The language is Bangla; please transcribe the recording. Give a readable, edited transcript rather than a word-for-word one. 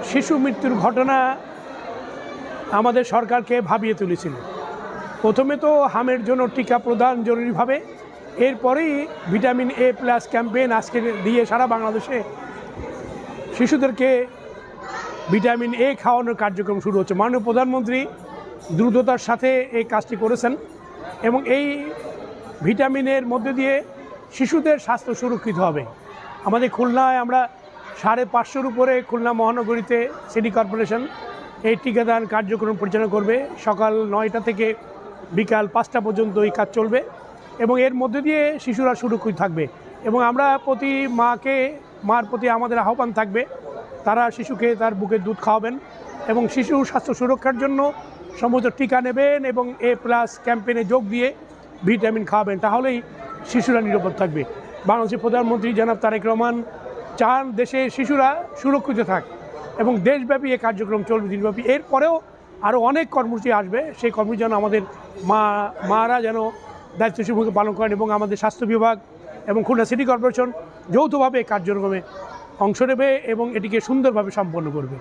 শিশু মৃত্যুর ঘটনা আমাদের সরকারকে ভাবিয়ে তুলেছিল। প্রথমে তো হামের জন্য টিকা প্রদান জরুরিভাবে, এরপরেই ভিটামিন এ প্লাস ক্যাম্পেইন আজকে দিয়ে সারা বাংলাদেশে শিশুদেরকে ভিটামিন এ খাওয়ানোর কার্যক্রম শুরু হচ্ছে। মাননীয় প্রধানমন্ত্রী দ্রুততার সাথে এই কাজটি করেছেন এবং এই ভিটামিনের মধ্যে দিয়ে শিশুদের স্বাস্থ্য সুরক্ষিত হবে। আমাদের খুলনায় আমরা 550-র উপরে খুলনা মহানগরীতে সিটি কর্পোরেশন এই টিকাদান কার্যক্রম পরিচালনা করবে। সকাল 9টা থেকে বিকাল 5টা পর্যন্ত এই কাজ চলবে এবং এর মধ্যে দিয়ে শিশুরা সুরক্ষিত থাকবে। এবং আমরা প্রতি মার প্রতি আমাদের আহ্বান থাকবে, তারা শিশুকে তার বুকের দুধ খাওয়াবেন এবং শিশুর স্বাস্থ্য সুরক্ষার জন্য সমস্ত টিকা নেবেন এবং এ প্লাস ক্যাম্পেইনে যোগ দিয়ে ভিটামিন খাওয়াবেন, তাহলেই শিশুরা নিরাপদ থাকবে। বাংলাদেশের প্রধানমন্ত্রী জনাব তারেক রহমান চান দেশে শিশুরা সুরক্ষিত থাক এবং দেশব্যাপী এই কার্যক্রম চলবে দিনব্যাপী। এরপরেও আরও অনেক কর্মসূচি আসবে, সেই কর্মসূচি যেন আমাদের মারা যেন দায়িত্বশীল ভূমিকা পালন করেন এবং আমাদের স্বাস্থ্য বিভাগ এবং খুলনা সিটি কর্পোরেশন যৌথভাবে এই কার্যক্রমে অংশ নেবে এবং এটিকে সুন্দরভাবে সম্পন্ন করবে।